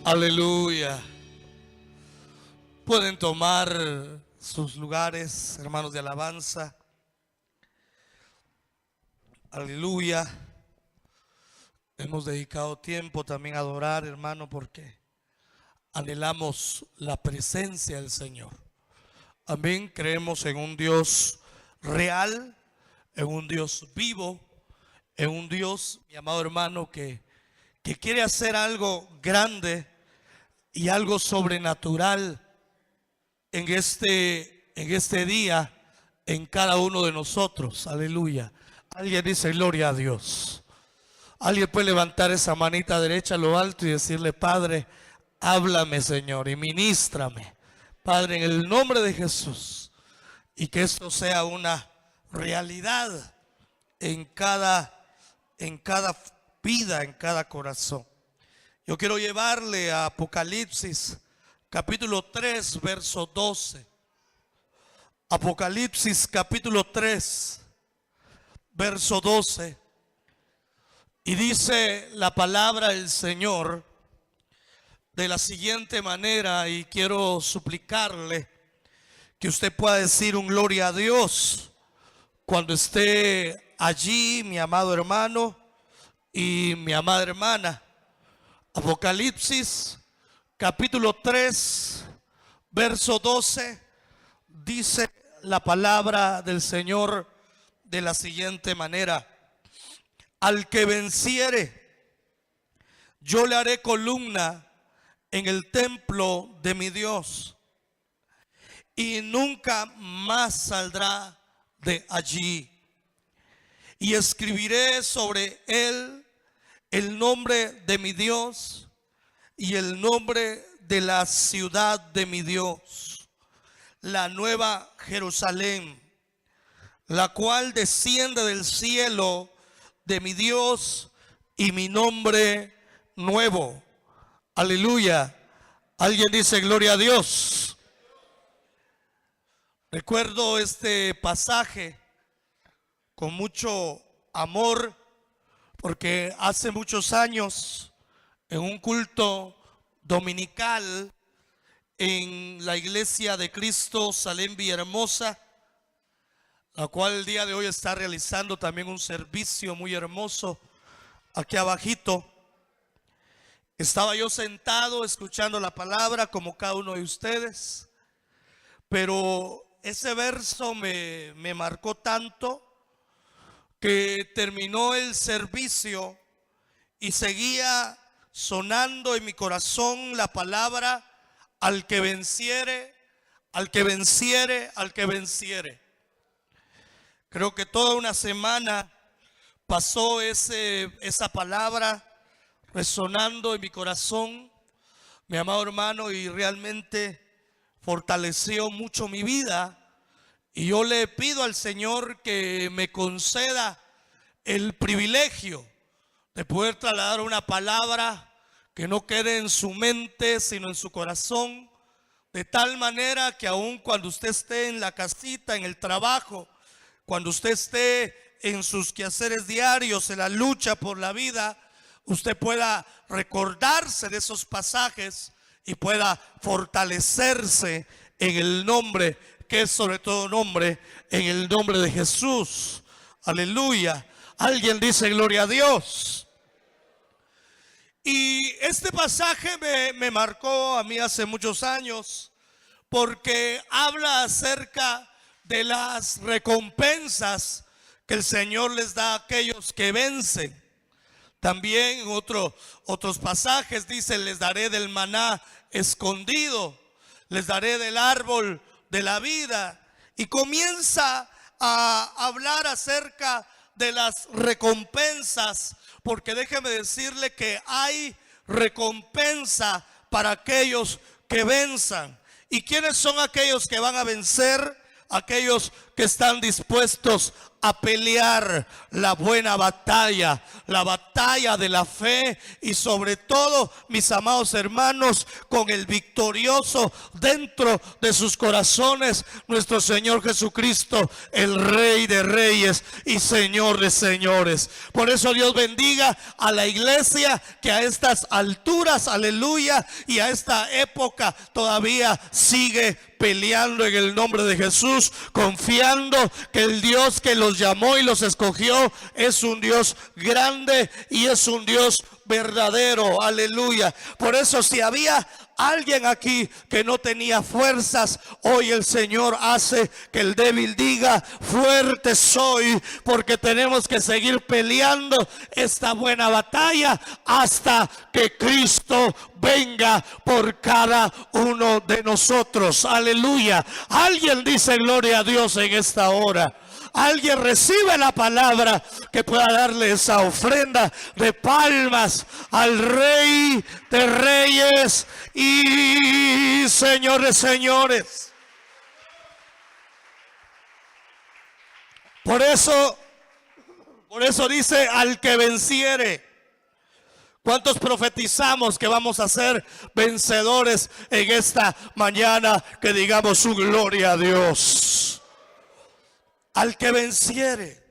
Aleluya. Pueden tomar sus lugares, hermanos de alabanza. Aleluya. Hemos dedicado tiempo también a adorar, hermano, porque anhelamos la presencia del Señor. Amén. Creemos en un Dios real, en un Dios vivo, en un Dios, mi amado hermano, que quiere hacer algo grande y algo sobrenatural en este día, en cada uno de nosotros. Aleluya. Alguien dice gloria a Dios. Alguien puede levantar esa manita derecha a lo alto y decirle: Padre, háblame, Señor, y ministrame, Padre, en el nombre de Jesús. Y que esto sea una realidad en cada vida, en cada corazón. Yo quiero llevarle a Apocalipsis capítulo 3, verso 12. Apocalipsis capítulo 3, verso 12. Y dice la palabra del Señor de la siguiente manera, y quiero suplicarle que usted pueda decir un gloria a Dios cuando esté allí, mi amado hermano y mi amada hermana. Apocalipsis capítulo 3, verso 12, dice la palabra del Señor de la siguiente manera: al que venciere, yo le haré columna en el templo de mi Dios, y nunca más saldrá de allí. Y escribiré sobre él el nombre de mi Dios y el nombre de la ciudad de mi Dios, la nueva Jerusalén, la cual desciende del cielo de mi Dios, y mi nombre nuevo. Aleluya. Alguien dice gloria a Dios. Recuerdo este pasaje con mucho amor, porque hace muchos años, en un culto dominical en la iglesia de Cristo Salem Villahermosa, la cual el día de hoy está realizando también un servicio muy hermoso aquí abajito, estaba yo sentado escuchando la palabra como cada uno de ustedes, pero ese verso me marcó tanto que terminó el servicio y seguía sonando en mi corazón la palabra: al que venciere, al que venciere, al que venciere. Creo que toda una semana pasó esa palabra resonando en mi corazón, mi amado hermano, y realmente fortaleció mucho mi vida. Y yo le pido al Señor que me conceda el privilegio de poder trasladar una palabra que no quede en su mente, sino en su corazón, de tal manera que aun cuando usted esté en la casita, en el trabajo, cuando usted esté en sus quehaceres diarios, en la lucha por la vida, usted pueda recordarse de esos pasajes y pueda fortalecerse en el nombre que es sobre todo nombre, en el nombre de Jesús. Aleluya. Alguien dice gloria a Dios. Y este pasaje me marcó a mí hace muchos años, porque habla acerca de las recompensas que el Señor les da a aquellos que vencen. También en otros pasajes dice: les daré del maná escondido, les daré del árbol de la vida. Y comienza a hablar acerca de las recompensas, porque déjeme decirle que hay recompensa para aquellos que venzan. ¿Y quiénes son aquellos que van a vencer? Aquellos que están dispuestos a pelear la buena batalla, la batalla de la fe, y sobre todo, mis amados hermanos, con el victorioso dentro de sus corazones, nuestro Señor Jesucristo, el Rey de Reyes y Señor de Señores. Por eso Dios bendiga a la iglesia que a estas alturas, aleluya, y a esta época todavía sigue peleando en el nombre de Jesús, confiando que el Dios que los llamó y los escogió es un Dios grande y es un Dios verdadero, aleluya. Por eso, si había alguien aquí que no tenía fuerzas, hoy el Señor hace que el débil diga: fuerte soy, porque tenemos que seguir peleando esta buena batalla hasta que Cristo venga por cada uno de nosotros, aleluya. Alguien dice gloria a Dios en esta hora. Alguien recibe la palabra que pueda darle esa ofrenda de palmas al Rey de Reyes y Señor de Señores. Por eso dice: al que venciere. ¿Cuántos profetizamos que vamos a ser vencedores en esta mañana? Que digamos su gloria a Dios. Al que venciere.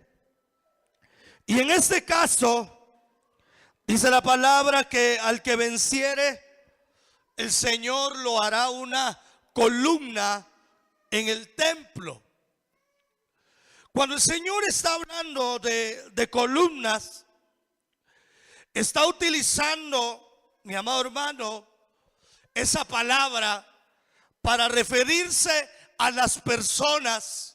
Y en este caso dice la palabra que al que venciere, el Señor lo hará una columna en el templo. Cuando el Señor está hablando de columnas, está utilizando, mi amado hermano, esa palabra para referirse a las personas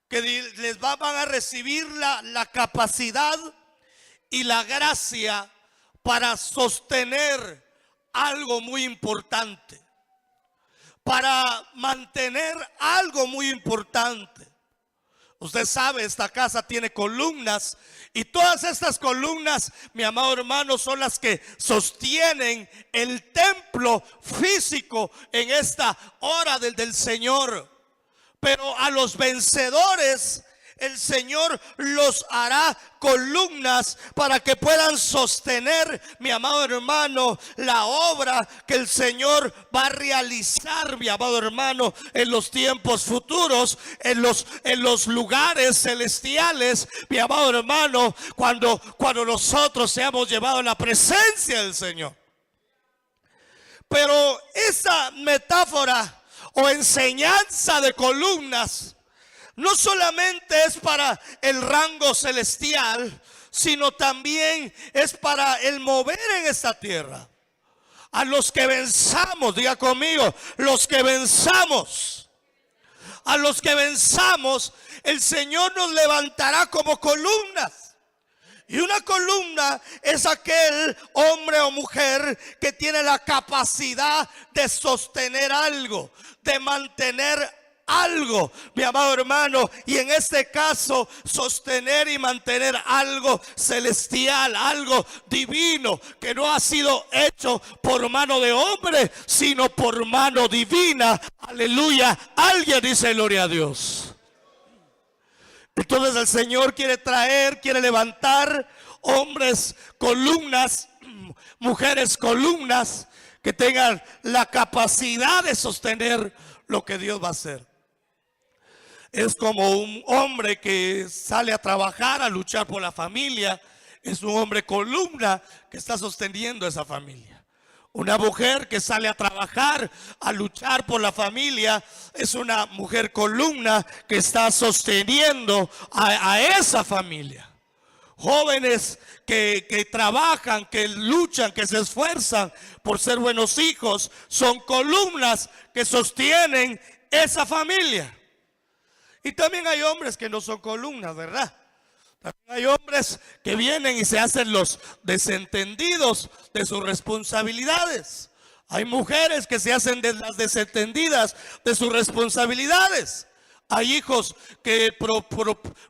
que les van a recibir la capacidad y la gracia para sostener algo muy importante, para mantener algo muy importante. Usted sabe, esta casa tiene columnas, y todas estas columnas, mi amado hermano, son las que sostienen el templo físico en esta hora del Señor. Pero a los vencedores el Señor los hará columnas para que puedan sostener, mi amado hermano, la obra que el Señor va a realizar, mi amado hermano, en los tiempos futuros, en los lugares celestiales, mi amado hermano, cuando nosotros seamos llevados a la presencia del Señor. Pero esa metáfora o enseñanza de columnas no solamente es para el rango celestial, sino también es para el mover en esta tierra. A los que venzamos, diga conmigo, los que venzamos. A los que venzamos, el Señor nos levantará como columnas. Y una columna es aquel hombre o mujer que tiene la capacidad de sostener algo, de mantener algo, mi amado hermano. Y en este caso, sostener y mantener algo celestial, algo divino, que no ha sido hecho por mano de hombre, sino por mano divina. Aleluya. Alguien dice gloria a Dios. Entonces el Señor quiere levantar hombres columnas, mujeres columnas, que tengan la capacidad de sostener lo que Dios va a hacer. Es como un hombre que sale a trabajar, a luchar por la familia. Es un hombre columna que está sosteniendo esa familia. Una mujer que sale a trabajar, a luchar por la familia, es una mujer columna que está sosteniendo a esa familia. Jóvenes que trabajan, que luchan, que se esfuerzan por ser buenos hijos, son columnas que sostienen esa familia. Y también hay hombres que no son columnas, ¿verdad? También hay hombres que vienen y se hacen los desentendidos de sus responsabilidades. Hay mujeres que se hacen de las desentendidas de sus responsabilidades. Hay hijos que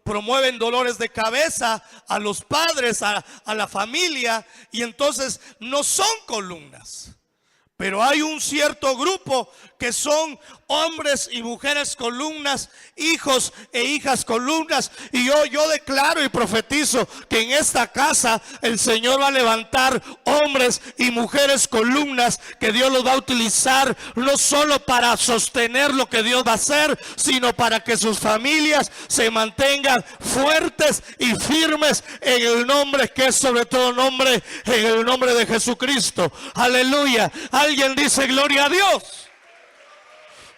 promueven dolores de cabeza a los padres, a la familia, y entonces no son columnas. Pero hay un cierto grupo que son hombres y mujeres columnas, hijos e hijas columnas. Y yo declaro y profetizo que en esta casa el Señor va a levantar hombres y mujeres columnas, que Dios los va a utilizar no solo para sostener lo que Dios va a hacer, sino para que sus familias se mantengan fuertes y firmes en el nombre que es sobre todo nombre, en el nombre de Jesucristo. Aleluya. Alguien dice gloria a Dios.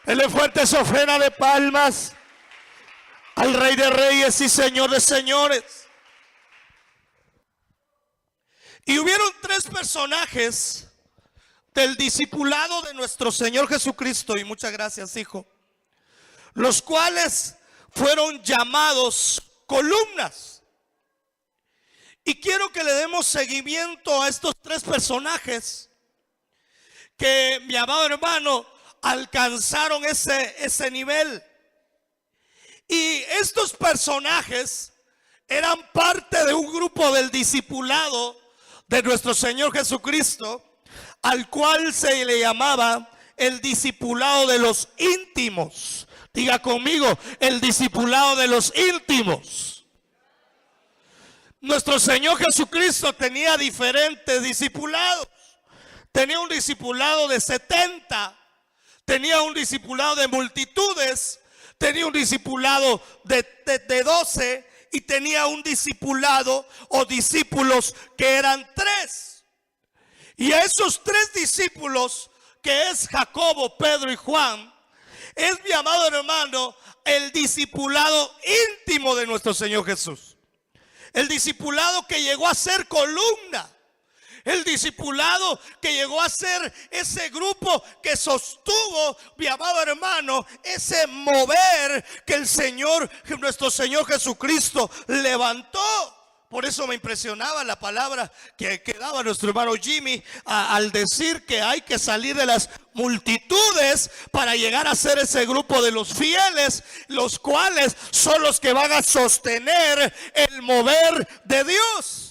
Dele fuerte esa ofrenda de palmas al Rey de Reyes y Señor de Señores. Y hubieron tres personajes del discipulado de nuestro Señor Jesucristo, y muchas gracias, hijo, los cuales fueron llamados columnas. Y quiero que le demos seguimiento a estos tres personajes que, mi amado hermano, alcanzaron ese nivel. Y estos personajes eran parte de un grupo del discipulado de nuestro Señor Jesucristo, al cual se le llamaba el discipulado de los íntimos. Diga conmigo, el discipulado de los íntimos. Nuestro Señor Jesucristo tenía diferentes discipulados. Tenía un discipulado de 70, tenía un discipulado de multitudes, tenía un discipulado de 12 y tenía un discipulado o discípulos que eran 3. Y a esos 3 discípulos, que es Jacobo, Pedro y Juan, es, mi amado hermano, el discipulado íntimo de nuestro Señor Jesús. El discipulado que llegó a ser columna. El discipulado que llegó a ser ese grupo que sostuvo, mi amado hermano, ese mover que el Señor, nuestro Señor Jesucristo levantó. Por eso me impresionaba la palabra que daba nuestro hermano Jimmy al decir que hay que salir de las multitudes para llegar a ser ese grupo de los fieles, los cuales son los que van a sostener el mover de Dios.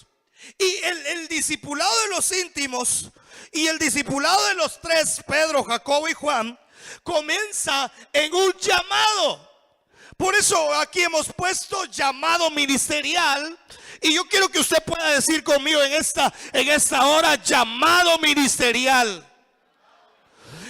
Y el discipulado de los íntimos y el discipulado de los 3, Pedro, Jacobo y Juan, comienza en un llamado. Por eso aquí hemos puesto llamado ministerial. Y yo quiero que usted pueda decir conmigo en esta hora, llamado ministerial.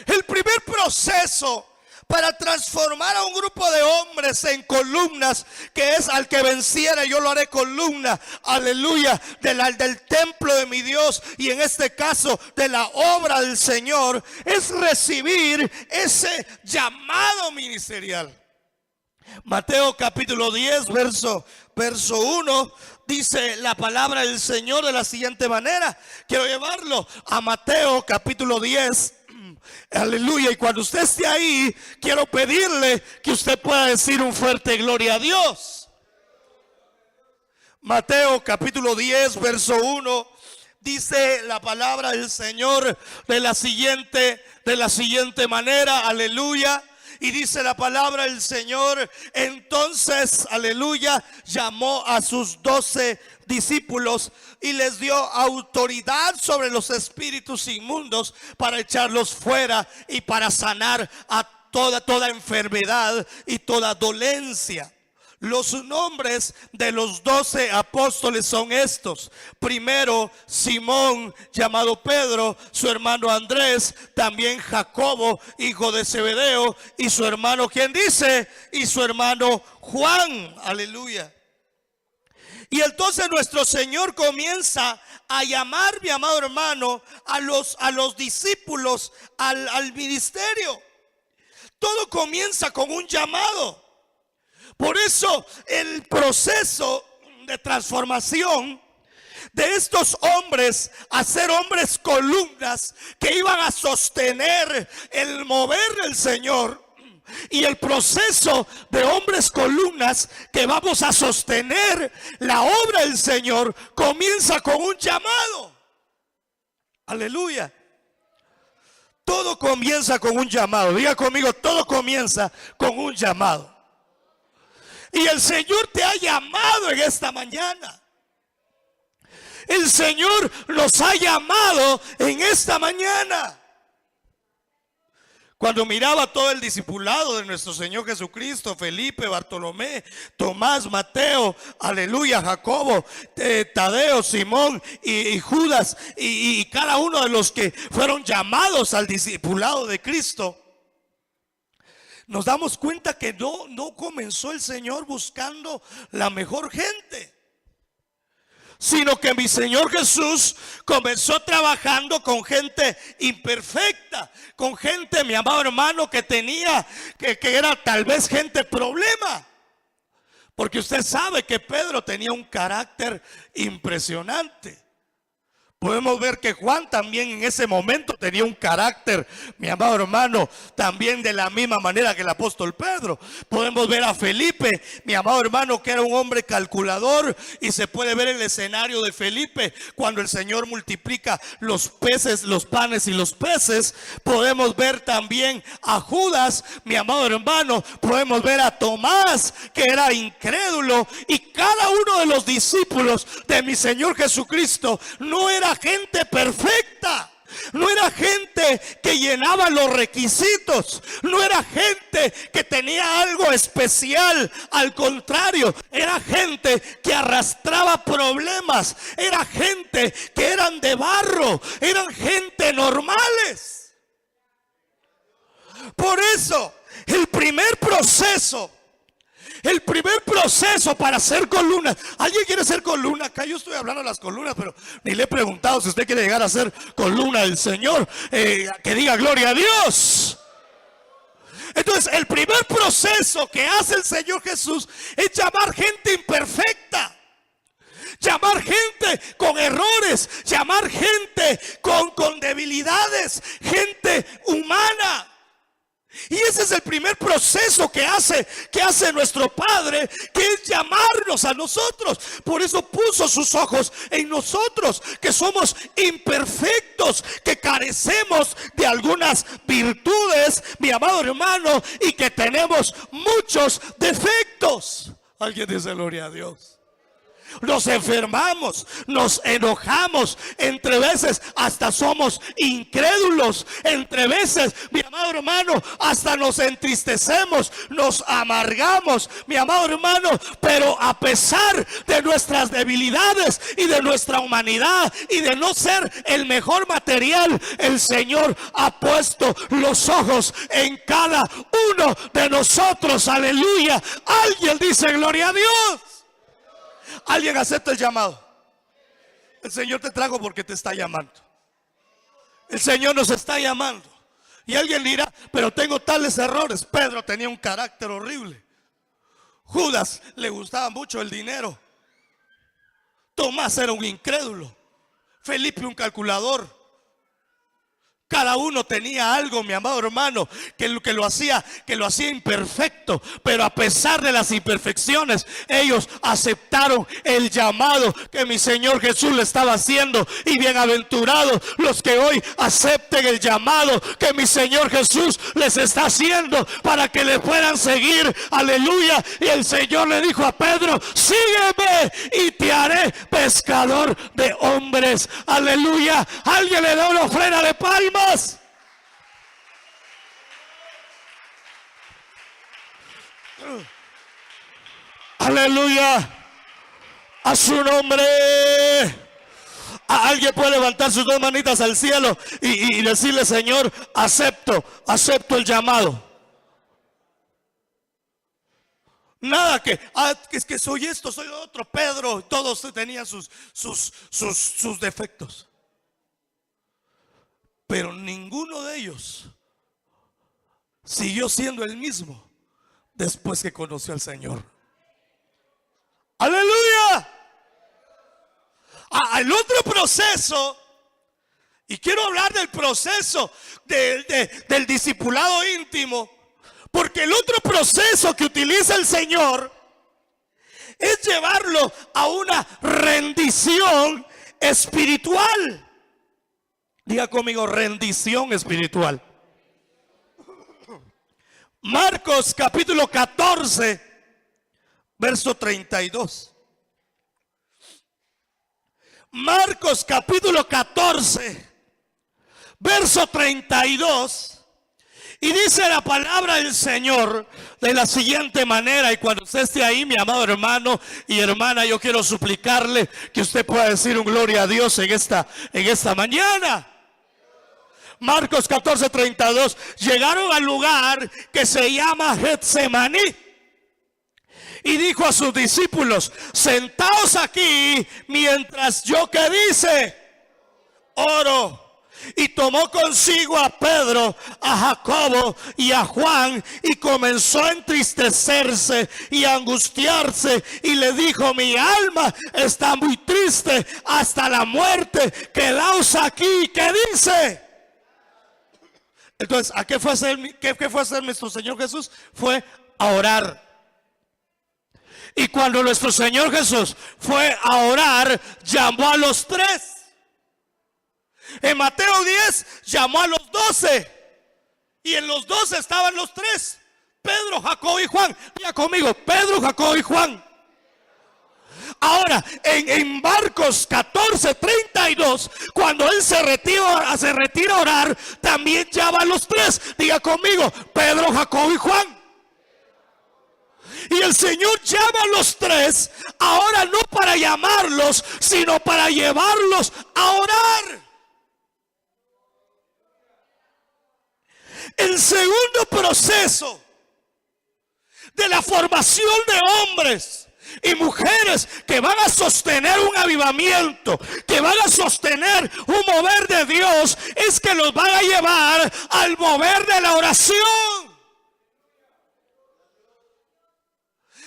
El primer proceso para transformar a un grupo de hombres en columnas, que es al que venciera yo lo haré columna, aleluya, del templo de mi Dios, y en este caso de la obra del Señor, es recibir ese llamado ministerial. Mateo capítulo 10 verso 1 dice la palabra del Señor de la siguiente manera. Quiero llevarlo a Mateo capítulo 10. Aleluya. Y cuando usted esté ahí, quiero pedirle que usted pueda decir un fuerte gloria a Dios. Mateo capítulo 10 verso 1 dice la palabra del Señor de la siguiente manera. Aleluya. Y dice la palabra del Señor: entonces, aleluya, llamó a sus 12 discípulos y les dio autoridad sobre los espíritus inmundos para echarlos fuera y para sanar a toda enfermedad y toda dolencia. Los nombres de los 12 apóstoles son estos. Primero, Simón, llamado Pedro, su hermano Andrés, también Jacobo, hijo de Zebedeo, y su hermano, ¿quién dice? Y su hermano Juan. Aleluya. Y entonces nuestro Señor comienza a llamar, mi amado hermano, a los discípulos al ministerio. Todo comienza con un llamado. Por eso el proceso de transformación de estos hombres a ser hombres columnas que iban a sostener el mover del Señor, y el proceso de hombres columnas que vamos a sostener la obra del Señor, comienza con un llamado. Aleluya. Todo comienza con un llamado. Diga conmigo, todo comienza con un llamado. Y el Señor te ha llamado en esta mañana. El Señor nos ha llamado en esta mañana. Cuando miraba todo el discipulado de nuestro Señor Jesucristo, Felipe, Bartolomé, Tomás, Mateo, aleluya, Jacobo, Tadeo, Simón y Judas y cada uno de los que fueron llamados al discipulado de Cristo, nos damos cuenta que no comenzó el Señor buscando la mejor gente, sino que mi Señor Jesús comenzó trabajando con gente imperfecta, con gente, mi amado hermano, que era tal vez gente problema. Porque usted sabe que Pedro tenía un carácter impresionante. Podemos ver que Juan también en ese momento tenía un carácter, mi amado hermano, también de la misma manera que el apóstol Pedro. Podemos ver a Felipe, mi amado hermano, que era un hombre calculador, y se puede ver el escenario de Felipe cuando el Señor multiplica los peces, los panes y los peces. Podemos ver también a Judas, mi amado hermano. Podemos ver a Tomás, que era incrédulo, y cada uno de los discípulos de mi Señor Jesucristo no era gente perfecta, no era gente que llenaba los requisitos, no era gente que tenía algo especial. Al contrario, era gente que arrastraba problemas, era gente que eran de barro, eran gente normales. Por eso el primer proceso para hacer columnas. ¿Alguien quiere ser columna? Acá yo estoy hablando de las columnas, pero ni le he preguntado si usted quiere llegar a ser columna del Señor. Que diga gloria a Dios. Entonces, el primer proceso que hace el Señor Jesús es llamar gente imperfecta, llamar gente con errores, llamar gente con debilidades, gente humana. Y ese es el primer proceso que hace nuestro Padre, que es llamarnos a nosotros. Por eso puso sus ojos en nosotros, que somos imperfectos, que carecemos de algunas virtudes, mi amado hermano, y que tenemos muchos defectos. Alguien dice gloria a Dios. Nos enfermamos, nos enojamos, entre veces hasta somos incrédulos, entre veces, mi amado hermano, hasta nos entristecemos, nos amargamos, mi amado hermano. Pero a pesar de nuestras debilidades y de nuestra humanidad y de no ser el mejor material, el Señor ha puesto los ojos en cada uno de nosotros. Aleluya. Alguien dice gloria a Dios. Alguien acepta el llamado. El Señor te trajo porque te está llamando. El Señor nos está llamando. Y alguien dirá, pero tengo tales errores. Pedro tenía un carácter horrible. Judas le gustaba mucho el dinero. Tomás era un incrédulo. Felipe un calculador. Cada uno tenía algo, mi amado hermano, que lo hacía imperfecto. Pero a pesar de las imperfecciones, ellos aceptaron el llamado que mi Señor Jesús le estaba haciendo. Y bienaventurados los que hoy acepten el llamado que mi Señor Jesús les está haciendo, para que le puedan seguir. Aleluya. Y el Señor le dijo a Pedro: sígueme y te haré pescador de hombres. Aleluya. Alguien le da una ofrenda de palmas. Aleluya a su nombre. Alguien puede levantar sus dos manitas al cielo y decirle: Señor, acepto el llamado. Nada es que soy esto, soy otro. Pedro, todos tenían sus defectos, pero ninguno de ellos siguió siendo el mismo después que conoció al Señor. Aleluya. El otro proceso, y quiero hablar del proceso del discipulado íntimo, porque el otro proceso que utiliza el Señor es llevarlo a una rendición espiritual. Diga conmigo: rendición espiritual. Marcos capítulo 14, verso 32. Marcos capítulo 14, verso 32. Y dice la palabra del Señor de la siguiente manera, y cuando usted esté ahí, mi amado hermano y hermana, yo quiero suplicarle que usted pueda decir un gloria a Dios en esta mañana. Marcos 14:32. Llegaron al lugar que se llama Getsemaní y dijo a sus discípulos: sentaos aquí mientras yo, ¿qué dice? Oro. Y tomó consigo a Pedro, a Jacobo y a Juan, y comenzó a entristecerse y a angustiarse, y le dijo: mi alma está muy triste hasta la muerte, quedaos aquí. ¿Qué dice? Entonces, ¿a qué fue a hacer nuestro Señor Jesús? Fue a orar. Y cuando nuestro Señor Jesús fue a orar, llamó a los 3. En Mateo 10 llamó a los 12. Y en los 12 estaban los 3: Pedro, Jacobo y Juan. Diga conmigo: Pedro, Jacobo y Juan. Ahora, en Marcos 14:32, cuando él se retira a orar, también llama a los 3. Diga conmigo: Pedro, Jacobo y Juan. Y el Señor llama a los 3, ahora no para llamarlos, sino para llevarlos a orar. El segundo proceso de la formación de hombres y mujeres que van a sostener un avivamiento, que van a sostener un mover de Dios, es que los van a llevar al mover de la oración.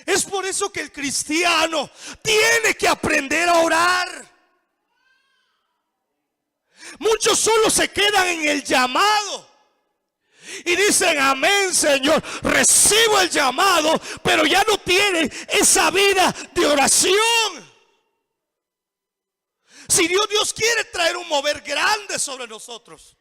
Es por eso que el cristiano tiene que aprender a orar. Muchos solo se quedan en el llamado y dicen: amén, Señor, recibo el llamado, pero ya no tienen esa vida de oración. Si Dios quiere traer un mover grande sobre nosotros,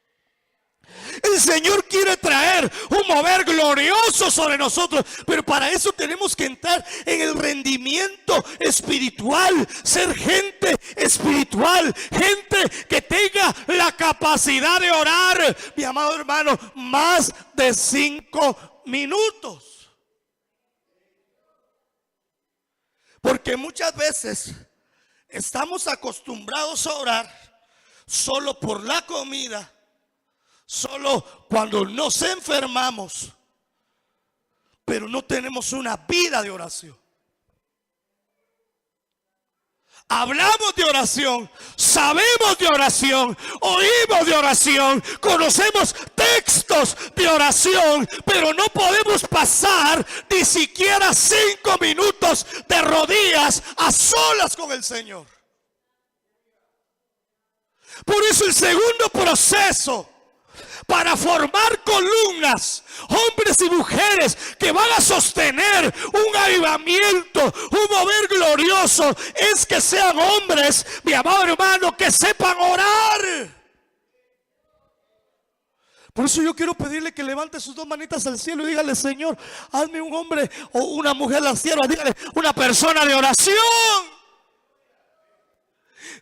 el Señor quiere traer un mover glorioso sobre nosotros, pero para eso tenemos que entrar en el rendimiento espiritual, ser gente espiritual, gente que tenga la capacidad de orar, mi amado hermano, más de 5 minutos. Porque muchas veces estamos acostumbrados a orar solo por la comida, solo cuando nos enfermamos, pero no tenemos una vida de oración. Hablamos de oración, sabemos de oración, oímos de oración, conocemos textos de oración, pero no podemos pasar ni siquiera 5 minutos de rodillas a solas con el Señor. Por eso el segundo proceso para formar columnas, hombres y mujeres que van a sostener un avivamiento, un mover glorioso, es que sean hombres, mi amado hermano, que sepan orar. Por eso yo quiero pedirle que levante sus 2 manitas al cielo y dígale: Señor, hazme un hombre o una mujer al cielo, dígale, una persona de oración.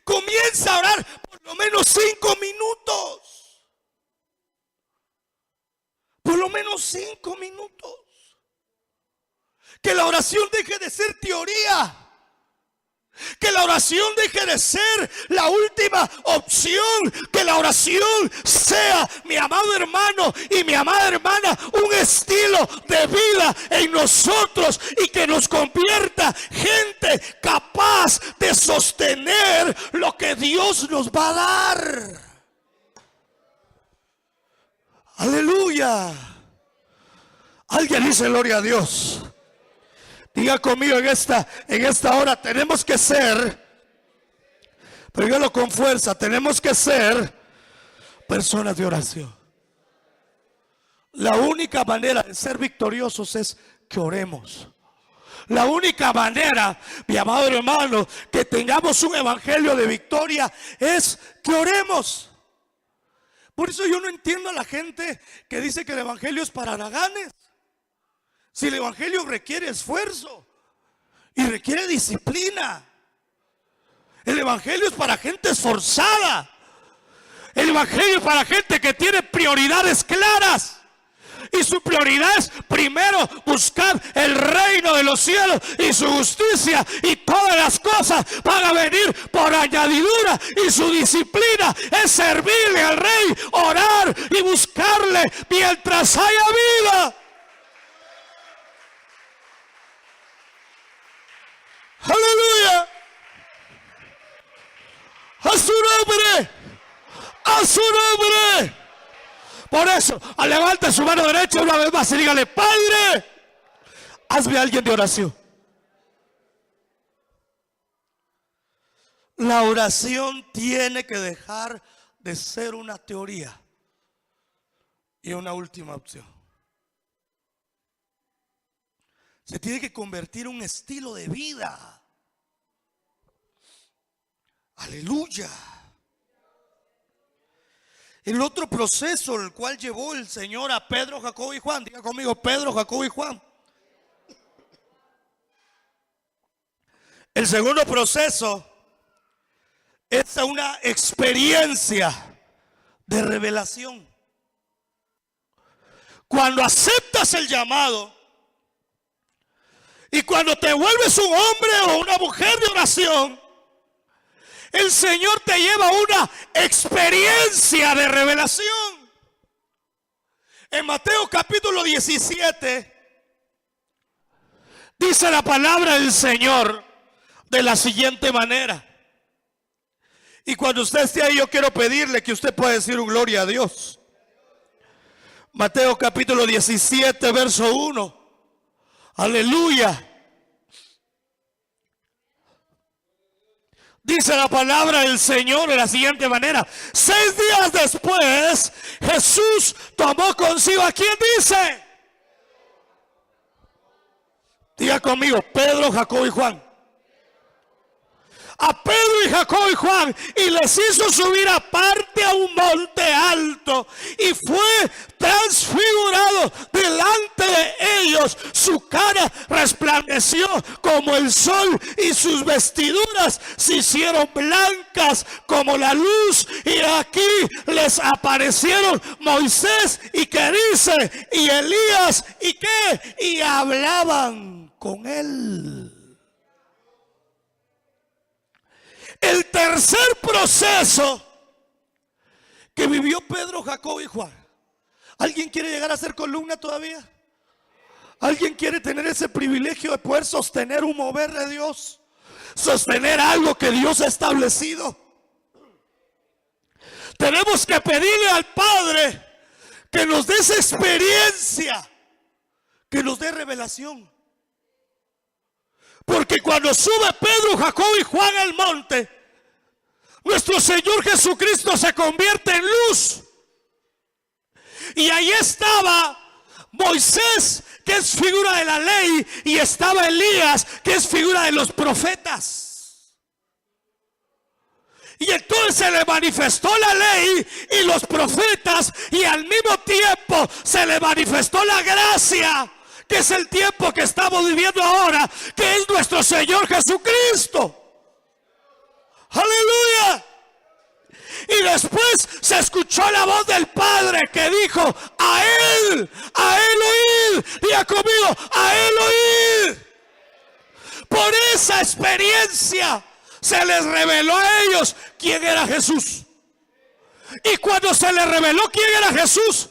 Comienza a orar por lo menos 5 minutos. Por lo menos 5 minutos. Que la oración deje de ser teoría. Que la oración deje de ser la última opción. Que la oración sea, mi amado hermano y mi amada hermana, un estilo de vida en nosotros, y que nos convierta gente capaz de sostener lo que Dios nos va a dar. Aleluya. Alguien dice gloria a Dios. Diga conmigo en esta hora: tenemos que ser, pero dígalo con fuerza, tenemos que ser personas de oración. La única manera de ser victoriosos es que oremos. La única manera, mi amado hermano, que tengamos un evangelio de victoria es que oremos. Por eso yo no entiendo a la gente que dice que el evangelio es para haraganes. Si el evangelio requiere esfuerzo y requiere disciplina. El evangelio es para gente esforzada. El evangelio es para gente que tiene prioridades claras. su prioridad es primero buscar el reino de los cielos y su justicia, y todas las cosas van a venir por añadidura. Y su disciplina es servirle al rey, orar y buscarle mientras haya vida. Aleluya. A su nombre. A su nombre. Por eso, levante su mano derecha una vez más y dígale: Padre, hazme alguien de oración. La oración tiene que dejar de ser una teoría y una última opción. Se tiene que convertir en un estilo de vida. Aleluya. El otro proceso el cual llevó el Señor a Pedro, Jacobo y Juan. Diga conmigo: Pedro, Jacobo y Juan. El segundo proceso es una experiencia de revelación. Cuando aceptas el llamado y cuando te vuelves un hombre o una mujer de oración, el Señor te lleva a una experiencia de revelación. En Mateo capítulo 17 dice la palabra del Señor de la siguiente manera. Y cuando usted esté ahí, yo quiero pedirle que usted pueda decir un gloria a Dios. Mateo capítulo 17 verso 1. Aleluya. Dice la palabra del Señor de la siguiente manera: 6 días después, Jesús tomó consigo, ¿a quién dice? Diga conmigo: Pedro, Jacobo y Juan. A Pedro y Jacobo y Juan, y les hizo subir aparte a un monte alto, y fue transfigurado delante de ellos. Su cara resplandeció como el sol, y sus vestiduras se hicieron blancas como la luz. Y aquí les aparecieron Moisés, y ¿qué dice? Y Elías, ¿y qué? Y hablaban con él. El tercer proceso que vivió Pedro, Jacobo y Juan. ¿Alguien quiere llegar a ser columna todavía? ¿Alguien quiere tener ese privilegio de poder sostener un mover de Dios? Sostener algo que Dios ha establecido. Tenemos que pedirle al Padre que nos dé esa experiencia, que nos dé revelación. Porque cuando sube Pedro, Jacobo y Juan al monte, nuestro Señor Jesucristo se convierte en luz. Y ahí estaba Moisés, que es figura de la ley, y estaba Elías, que es figura de los profetas. Y entonces se le manifestó la ley y los profetas, y al mismo tiempo se le manifestó la gracia, que es el tiempo que estamos viviendo ahora, que es nuestro Señor Jesucristo. Aleluya. Y después se escuchó la voz del Padre que dijo: a Él oír. Diga conmigo: a Él oír. Por esa experiencia se les reveló a ellos quién era Jesús. Y cuando se les reveló quién era Jesús,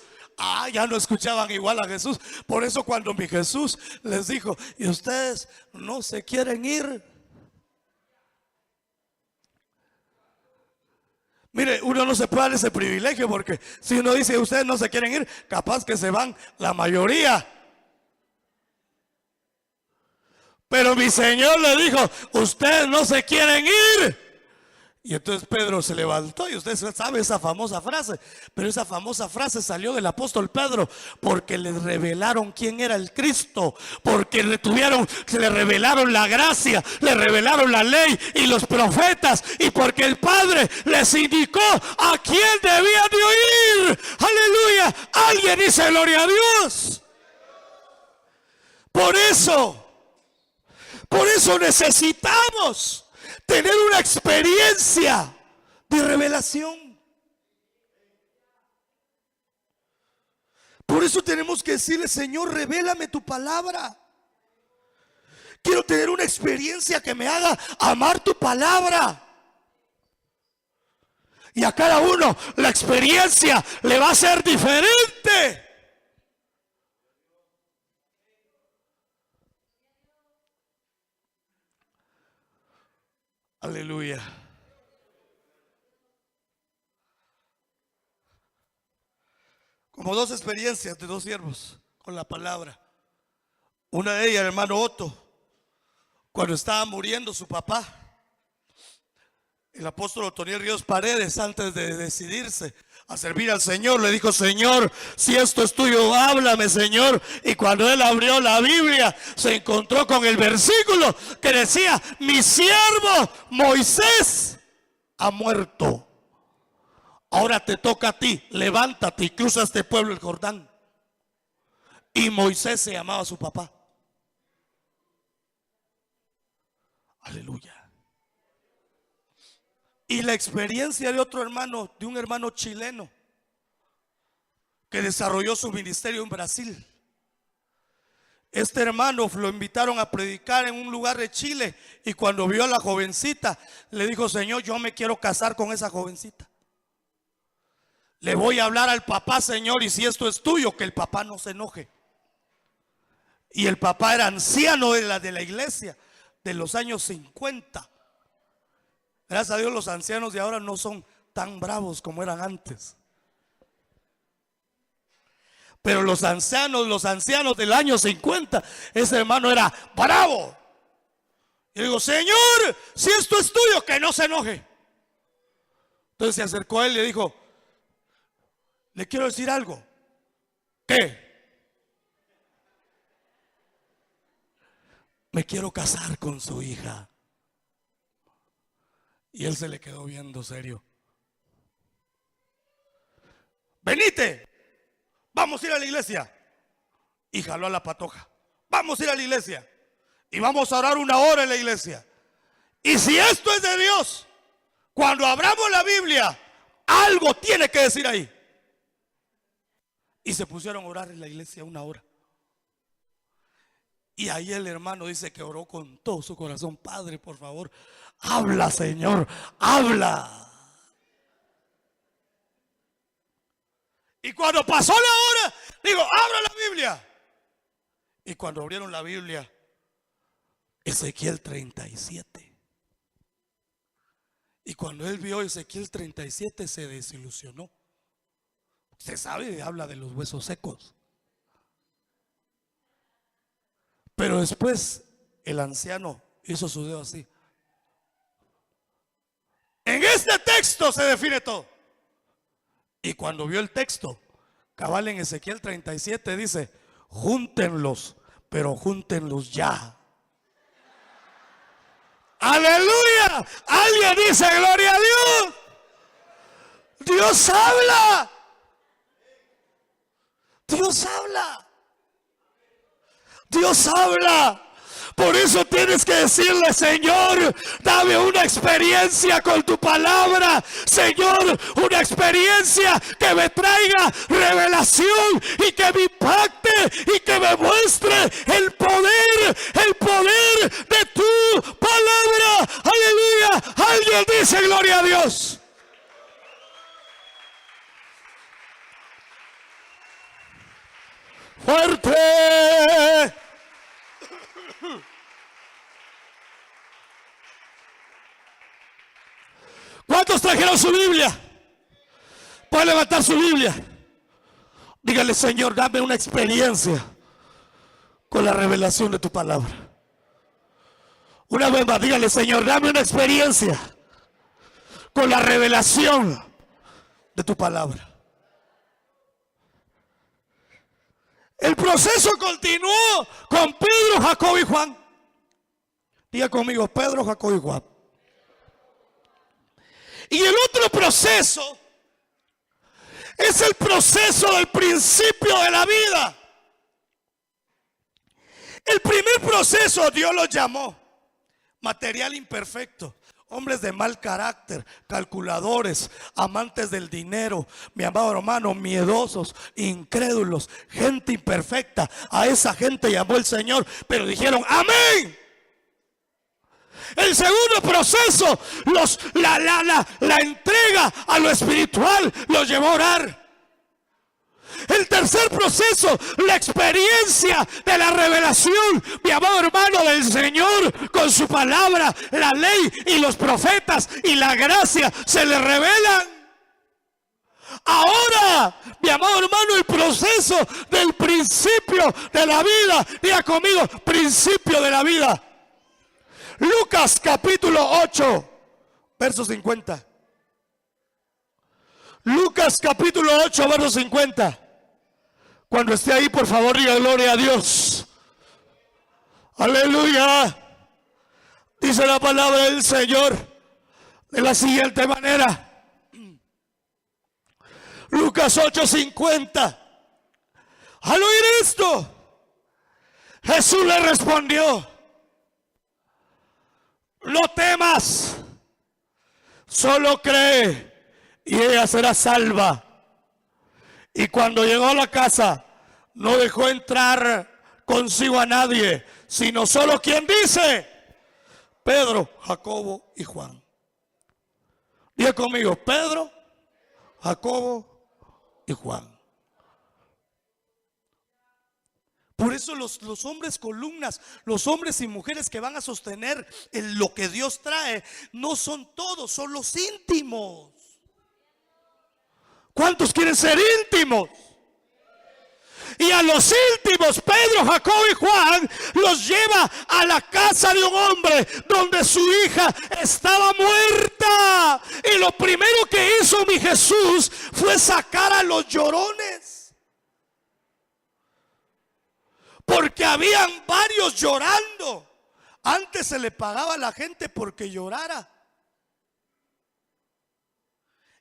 ya no escuchaban igual a Jesús. Por eso cuando mi Jesús les dijo: ¿y ustedes no se quieren ir? Mire, uno no se puede dar ese privilegio, porque si uno dice ustedes no se quieren ir, capaz que se van la mayoría. Pero mi Señor le dijo: ustedes no se quieren ir. Y entonces Pedro se levantó, y usted sabe esa famosa frase, pero esa famosa frase salió del apóstol Pedro porque le revelaron quién era el Cristo, porque le revelaron la gracia, le revelaron la ley y los profetas, y porque el Padre les indicó a quién debían de oír. Aleluya. Alguien dice gloria a Dios. Por eso necesitamos tener una experiencia de revelación. Por eso tenemos que decirle: Señor, revélame tu palabra. Quiero tener una experiencia que me haga amar tu palabra. Y a cada uno la experiencia le va a ser diferente. Aleluya. Como dos experiencias de dos siervos con la palabra. Una de ellas, el hermano Otto, cuando estaba muriendo su papá. El apóstol Otoniel Ríos Paredes, antes de decidirse a servir al Señor, le dijo: Señor, si esto es tuyo, háblame, Señor. Y cuando él abrió la Biblia, se encontró con el versículo que decía: mi siervo Moisés ha muerto. Ahora te toca a ti, levántate y cruza este pueblo, el Jordán. Y Moisés se llamaba a su papá. Aleluya. Y la experiencia de otro hermano, de un hermano chileno que desarrolló su ministerio en Brasil. Este hermano lo invitaron a predicar en un lugar de Chile, y cuando vio a la jovencita le dijo: Señor, yo me quiero casar con esa jovencita. Le voy a hablar al papá, Señor, y si esto es tuyo, que el papá no se enoje. Y el papá era anciano de la iglesia de los años 50. Gracias a Dios, los ancianos de ahora no son tan bravos como eran antes. Pero los ancianos del año 50, ese hermano era bravo. Y le digo: Señor, si esto es tuyo, que no se enoje. Entonces se acercó a él y le dijo: le quiero decir algo. ¿Qué? Me quiero casar con su hija. Y él se le quedó viendo serio. Venite, vamos a ir a la iglesia. Y jaló a la patoja. Vamos a ir a la iglesia. Y vamos a orar 1 hora en la iglesia. Y si esto es de Dios, cuando abramos la Biblia, algo tiene que decir ahí. Y se pusieron a orar en la iglesia 1 hora. Y ahí el hermano dice que oró con todo su corazón: Padre, por favor, habla, Señor, habla. Y cuando pasó la hora, digo: abra la Biblia. Y cuando abrieron la Biblia, Ezequiel 37. Y cuando él vio Ezequiel 37, se desilusionó. Usted sabe, habla de los huesos secos. Pero después el anciano hizo su dedo así. En este texto se define todo. Y cuando vio el texto, cabal en Ezequiel 37 dice: júntenlos, pero júntenlos ya. Aleluya. Alguien dice: gloria a Dios. Dios habla. Dios habla. Dios habla. Por eso tienes que decirle: Señor, dame una experiencia con tu palabra. Señor, una experiencia que me traiga revelación y que me impacte y que me muestre el poder de tu palabra. Aleluya. Alguien dice: gloria a Dios. Fuerte. ¿Cuántos trajeron su Biblia? Puede levantar su Biblia. Dígale: Señor, dame una experiencia con la revelación de tu palabra. Una vez más, dígale: Señor, dame una experiencia con la revelación de tu palabra. El proceso continuó con Pedro, Jacobo y Juan. Diga conmigo: Pedro, Jacobo y Juan. Y el otro proceso es el proceso del principio de la vida. El primer proceso Dios lo llamó material imperfecto. Hombres de mal carácter, calculadores, amantes del dinero, mi amado hermano, miedosos, incrédulos, gente imperfecta. A esa gente llamó el Señor, pero dijeron amén. El segundo proceso, la entrega a lo espiritual, los llevó a orar. El tercer proceso, la experiencia de la revelación, mi amado hermano, del Señor con su palabra, la ley y los profetas y la gracia se le revelan. Ahora, mi amado hermano, el proceso del principio de la vida. Diga conmigo, principio de la vida. Lucas capítulo 8, verso 50. Lucas capítulo 8, verso 50. Cuando esté ahí, por favor, diga gloria a Dios. Aleluya. Dice la palabra del Señor de la siguiente manera. Lucas 8:50. Al oír esto, Jesús le respondió: no temas, solo cree y ella será salva. Y cuando llegó a la casa, no dejó entrar consigo a nadie, sino solo quien dice: Pedro, Jacobo y Juan. Diga conmigo: Pedro, Jacobo y Juan. Por eso los hombres columnas, los hombres y mujeres que van a sostener lo que Dios trae, no son todos, son los íntimos. ¿Cuántos quieren ser íntimos? Y a los íntimos, Pedro, Jacobo y Juan, los lleva a la casa de un hombre donde su hija estaba muerta. Y lo primero que hizo mi Jesús fue sacar a los llorones. Porque habían varios llorando. Antes se le pagaba a la gente porque llorara.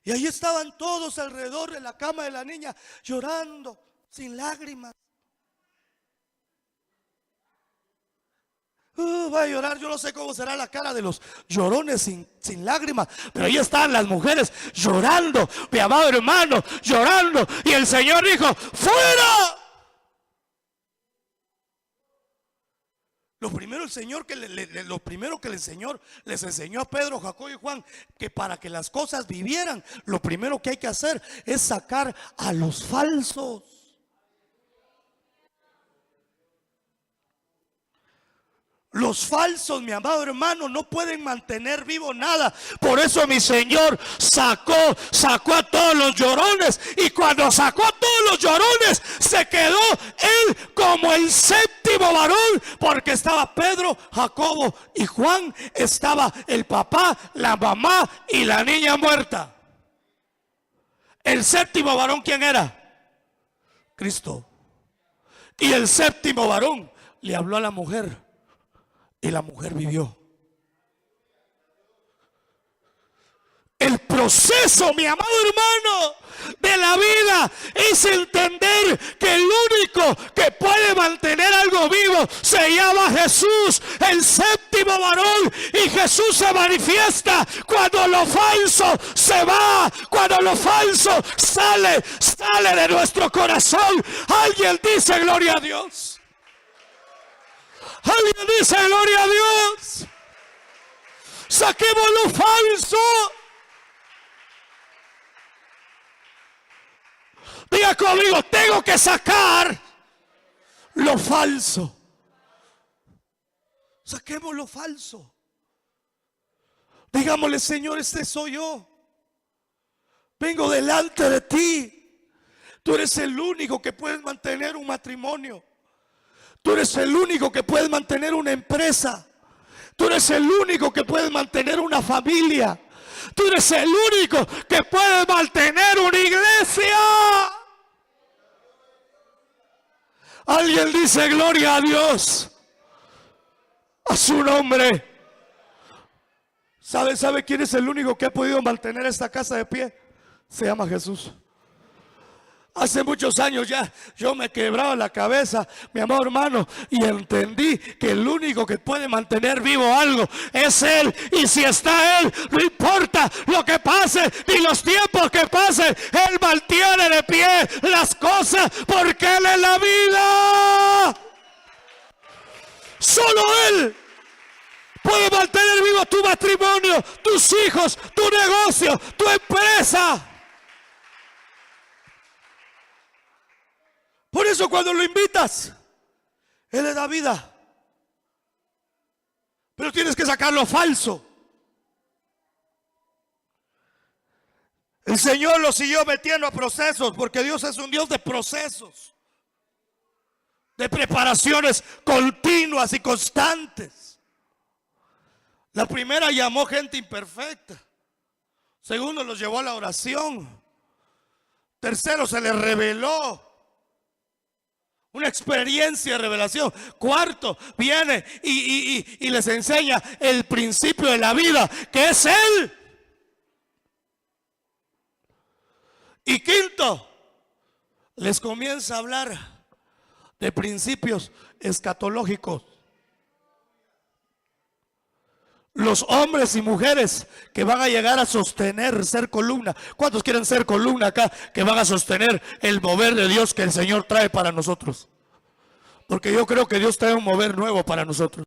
Y ahí estaban todos alrededor de la cama de la niña, llorando, sin lágrimas. Va a llorar, yo no sé cómo será la cara de los llorones sin lágrimas, pero ahí están las mujeres llorando, mi amado hermano, llorando. Y el Señor dijo: ¡fuera! Lo primero el Señor les enseñó a Pedro, Jacobo y Juan, que para que las cosas vivieran, lo primero que hay que hacer es sacar a los falsos. Los falsos, mi amado hermano, no pueden mantener vivo nada. Por eso mi Señor sacó a todos los llorones. Y cuando sacó a todos los llorones, se quedó él como el séptimo varón. Porque estaba Pedro, Jacobo y Juan. Estaba el papá, la mamá y la niña muerta. El séptimo varón, ¿quién era? Cristo. Y el séptimo varón le habló a la mujer. Y la mujer vivió. El proceso, mi amado hermano, de la vida es entender que el único que puede mantener algo vivo se llama Jesús, el séptimo varón. Y Jesús se manifiesta cuando lo falso se va, cuando lo falso sale de nuestro corazón. Alguien dice gloria a Dios. Alguien dice gloria a Dios. Saquemos lo falso. Diga conmigo: tengo que sacar lo falso. Saquemos lo falso. Digámosle: Señor, este soy yo. Vengo delante de ti. Tú eres el único que puedes mantener un matrimonio. Tú eres el único que puede mantener una empresa. Tú eres el único que puede mantener una familia. Tú eres el único que puede mantener una iglesia. Alguien dice gloria a Dios, a su nombre. ¿Sabe quién es el único que ha podido mantener esta casa de pie? Se llama Jesús. Hace muchos años ya yo me quebraba la cabeza, mi amado hermano, y entendí que el único que puede mantener vivo algo es Él. Y si está Él, no importa lo que pase ni los tiempos que pasen, Él mantiene de pie las cosas porque Él es la vida. Solo Él puede mantener vivo tu matrimonio, tus hijos, tu negocio, tu empresa. Por eso cuando lo invitas, Él le da vida. Pero tienes que sacar lo falso. El Señor lo siguió metiendo a procesos, porque Dios es un Dios de procesos, de preparaciones continuas y constantes. La primera llamó gente imperfecta. Segundo, los llevó a la oración. Tercero, se les reveló una experiencia de revelación. Cuarto, viene y les enseña el principio de la vida, que es Él. Y quinto, les comienza a hablar de principios escatológicos. Los hombres y mujeres que van a llegar a sostener, ser columna. ¿Cuántos quieren ser columna acá? Que van a sostener el mover de Dios que el Señor trae para nosotros. Porque yo creo que Dios trae un mover nuevo para nosotros.